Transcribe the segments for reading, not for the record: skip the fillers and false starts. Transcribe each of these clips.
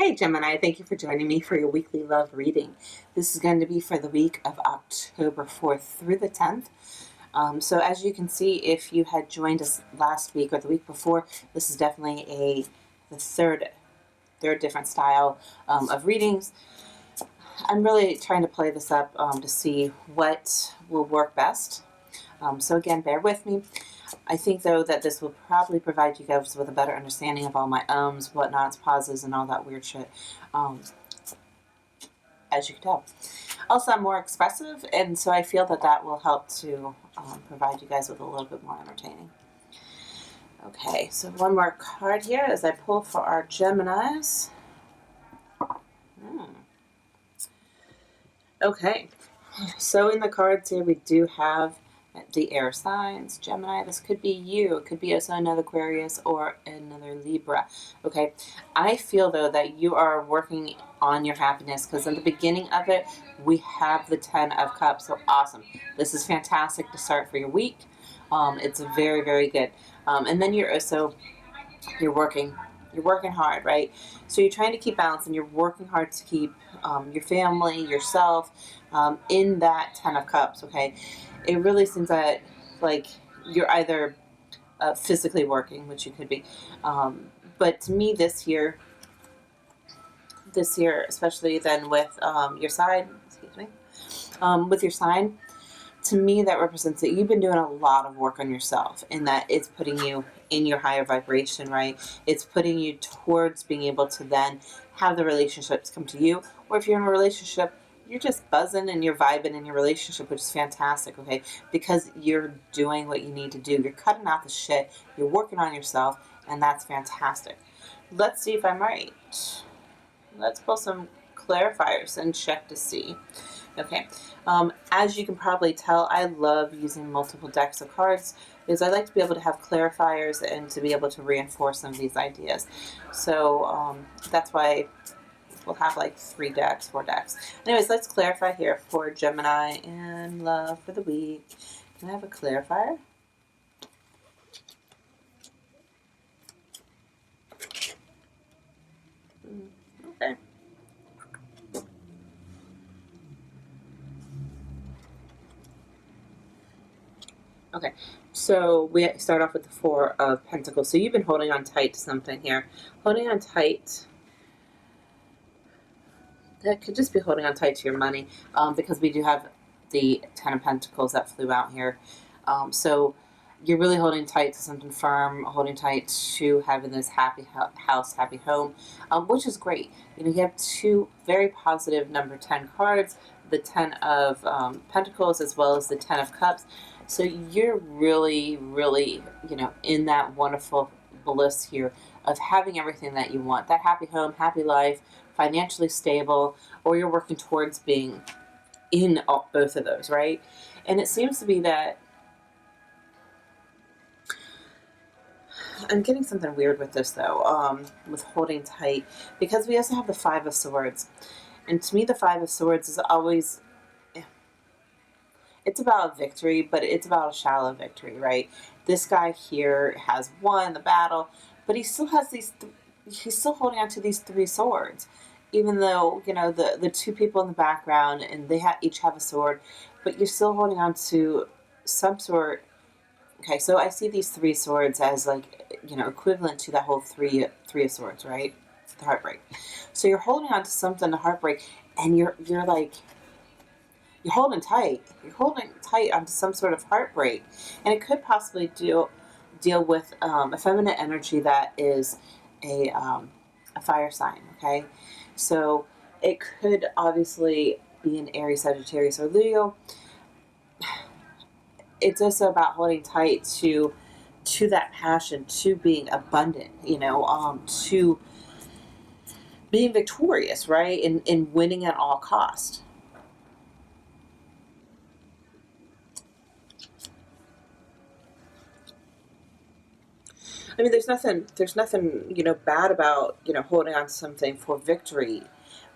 Hey Gemini, thank you for joining me for your weekly love reading. This is going to be for the week of October 4th through the 10th. So as you can see, if you had joined us last week or the week before, this is definitely the third different style of readings. I'm really trying to play this up to see what will work best. So again, bear with me. I think, though, that this will probably provide you guys with a better understanding of all my ums, whatnots, pauses, and all that weird shit, as you can tell. Also, I'm more expressive, and so I feel that that will help to provide you guys with a little bit more entertaining. Okay, so one more card here as I pull for our Geminis. Okay, so in the cards here we do have the air signs, Gemini. This could be you. It could be also another Aquarius or another Libra. Okay, I feel though that you are working on your happiness because in the beginning of it we have the 10 of Cups. So awesome. This is fantastic to start for your week. It's very, very good. And then you're working hard, right? So you're trying to keep balance and you're working hard to keep your family, yourself in that 10 of Cups. Okay, it really seems that like you're either physically working, which you could be, but to me this year especially then with your sign, with your sign, to me that represents that you've been doing a lot of work on yourself and that it's putting you in your higher vibration, right? It's putting you towards being able to then have the relationships come to you, or if you're in a relationship, you're just buzzing and you're vibing in your relationship, which is fantastic, okay? Because you're doing what you need to do. You're cutting out the shit. You're working on yourself, and that's fantastic. Let's see if I'm right. Let's pull some clarifiers and check to see. Okay. As you can probably tell, I love using multiple decks of cards because I like to be able to have clarifiers and to be able to reinforce some of these ideas. So that's why we'll have like 3 decks, 4 decks. Anyways, let's clarify here for Gemini and love for the week. Can I have a clarifier? Okay. Okay, so we start off with the 4 of Pentacles. So you've been holding on tight to something here. Holding on tight. That could just be holding on tight to your money because we do have the 10 of Pentacles that flew out here. So you're really holding tight to something firm, holding tight to having this happy house, happy home, which is great. You have 2 very positive number 10 cards, the 10 of Pentacles as well as the 10 of Cups. So you're really, really, in that wonderful bliss here of having everything that you want. That happy home, happy life, financially stable, or you're working towards being in both of those, right? And it seems to be that I'm getting something weird with this though, with holding tight, because we also have the 5 of Swords. And to me, the 5 of Swords is always, it's about victory, but it's about a shallow victory, right? This guy here has won the battle, but he still has he's still holding on to these 3 swords. Even though, the 2 people in the background, and they each have a sword, but you're still holding on to some sort. Okay, so I see these 3 swords as equivalent to that whole three of swords, right? The heartbreak. So you're holding on to something, the heartbreak, and you're holding tight. You're holding tight onto some sort of heartbreak, and it could possibly deal with a feminine energy that is a fire sign. Okay, so it could obviously be an Aries, Sagittarius, or Leo. It's also about holding tight to that passion, to being abundant, to being victorious, right? In winning at all cost. I mean, there's nothing, bad about, holding on to something for victory,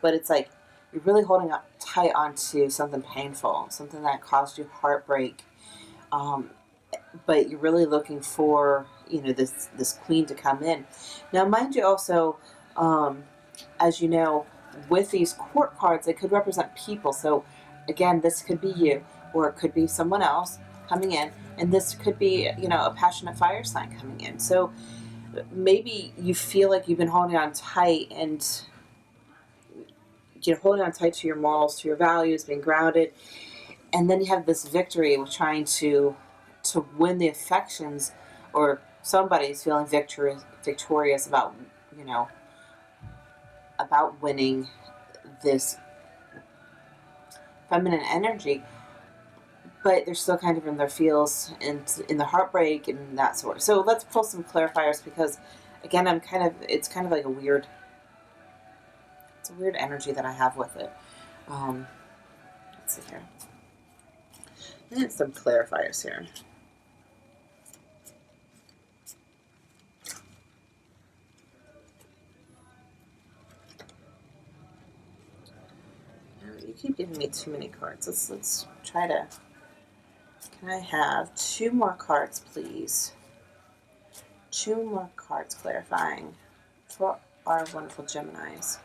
but it's like you're really holding up tight onto something painful, something that caused you heartbreak, but you're really looking for, this queen to come in. Now, mind you, also, as you know, with these court cards, it could represent people. So again, this could be you, or it could be someone else coming in, and this could be, you know, a passionate fire sign coming in. So maybe you feel like you've been holding on tight, and you know, holding on tight to your morals, to your values, being grounded, and then you have this victory with trying to win the affections, or somebody's feeling victorious about, you know, about winning this feminine energy, but they're still kind of in their feels and in the heartbreak and that sort. So let's pull some clarifiers, because again, it's kind of like it's a weird energy that I have with it. Let's see here. And some clarifiers here. You keep giving me too many cards. Let's try to. Can I have 2 more cards, please? 2 more cards clarifying for our wonderful Geminis.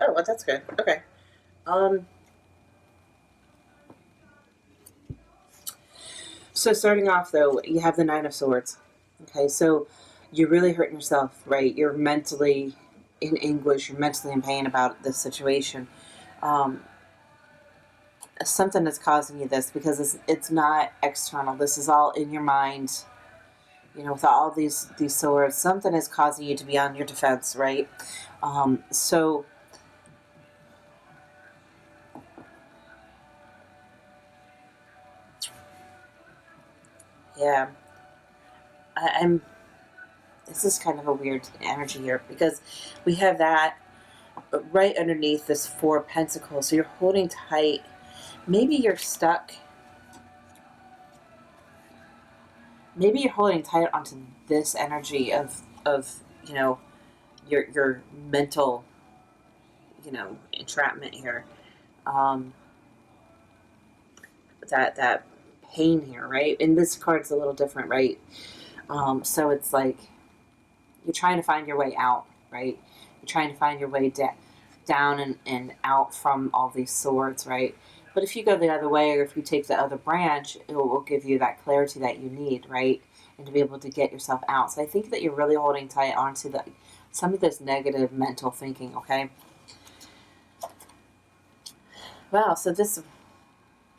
Oh, well, that's good. Okay. So starting off though, you have the 9 of Swords. Okay, so you're really hurting yourself, right? You're mentally in anguish. You're mentally in pain about this situation. Um, Something is causing you this, because it's not external. This is all in your mind. You know, with all these swords, something is causing you to be on your defense, right? So yeah, I'm. This is kind of a weird energy here, because we have that right underneath this 4 of Pentacles. So you're holding tight. Maybe you're stuck. Maybe you're holding tight onto this energy of you know, your mental, you know, entrapment here. Um, that pain here, right? And this card's a little different, right? So it's like you're trying to find your way out, right? You're trying to find your way down and out from all these swords, right? But if you go the other way, or if you take the other branch, it will give you that clarity that you need, right? And to be able to get yourself out. So I think that you're really holding tight onto some of this negative mental thinking, okay? Wow, so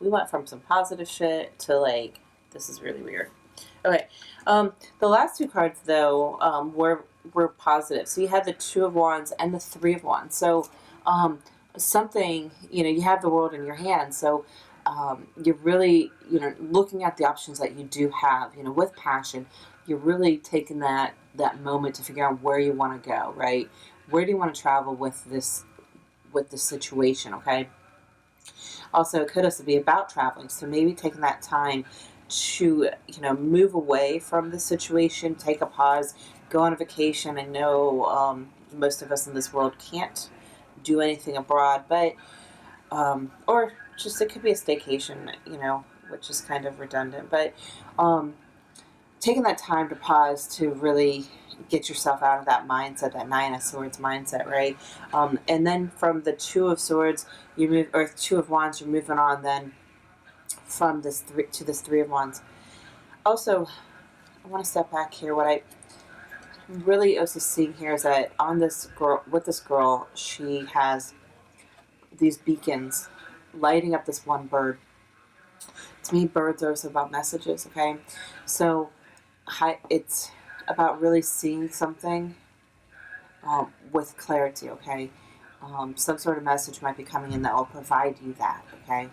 we went from some positive shit to like, this is really weird. Okay, the last 2 cards though were positive. So you had the 2 of Wands and the 3 of Wands. So something, you know, you have the world in your hand. So you're really, you know, looking at the options that you do have. You know, with passion, you're really taking that moment to figure out where you want to go. Right, where do you want to travel with this situation? Okay. Also, it could also be about traveling. So maybe taking that time to, you know, move away from the situation, take a pause, go on a vacation. I know most of us in this world can't do anything abroad, but, or just it could be a staycation, you know, which is kind of redundant. But taking that time to pause to really get yourself out of that mindset, that 9 of Swords mindset, right? And then from the 2 of Swords, you move, or 2 of Wands, you're moving on then from this 3 to this 3 of Wands. Also, I want to step back here. What I'm really also seeing here is that on this girl, with this girl, she has these beacons lighting up this one bird. To me, birds are also about messages, okay? So it's about really seeing something with clarity, okay? Some sort of message might be coming in that will provide you that, okay?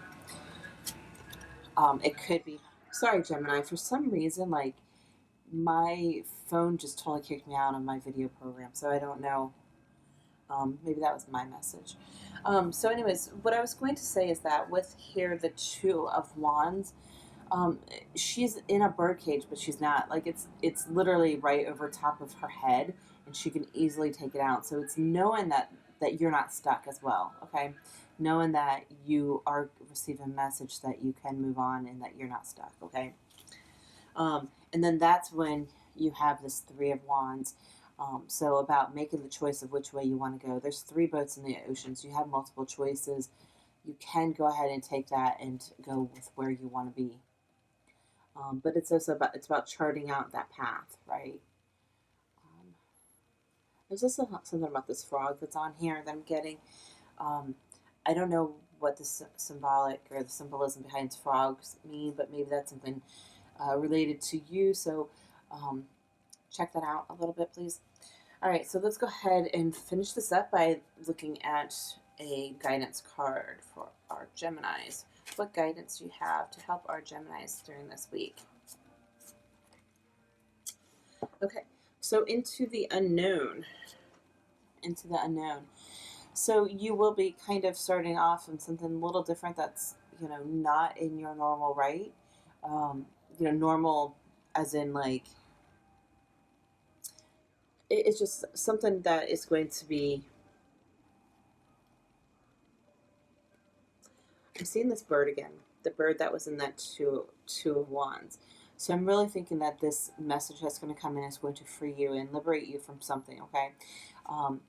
It could be. Sorry, Gemini. For some reason, like, my phone just totally kicked me out of my video program, so I don't know. Maybe that was my message. So, anyways, what I was going to say is that with here the 2 of Wands, she's in a birdcage, but she's not. Like, it's literally right over top of her head, and she can easily take it out. So it's knowing that you're not stuck as well. Okay, knowing that you are receiving a message that you can move on and that you're not stuck, okay? And then that's when you have this Three of Wands. So about making the choice of which way you want to go. There's three boats in the oceans. You have multiple choices. You can go ahead and take that and go with where you want to be. But it's also about charting out that path, right? Um, there's also something about this frog that's on here that I'm getting. Um, I don't know what the symbolic or the symbolism behind frogs mean, but maybe that's something related to you. So um, check that out a little bit, please. All right, so let's go ahead and finish this up by looking at a guidance card for our Geminis. What guidance do you have to help our Geminis during this week? Okay, so into the unknown. Into the unknown. So you will be kind of starting off in something a little different that's, not in your normal right. Normal as in like, it's just something that is going to be. I'm seeing this bird again, the bird that was in that two of wands. So I'm really thinking that this message that's going to come in is going to free you and liberate you from something, okay? Um,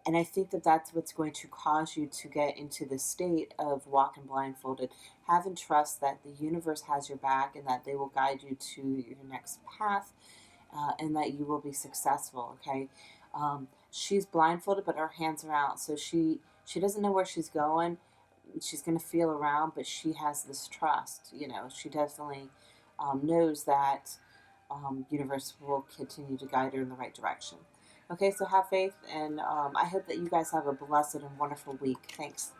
and I think that that's what's going to cause you to get into the state of walking blindfolded, having trust that the universe has your back and that they will guide you to your next path, and that you will be successful, okay? She's blindfolded, but her hands are out, so she doesn't know where she's going. She's going to feel around, but she has this trust. She definitely knows that universe will continue to guide her in the right direction. Okay, so have faith, and I hope that you guys have a blessed and wonderful week. Thanks.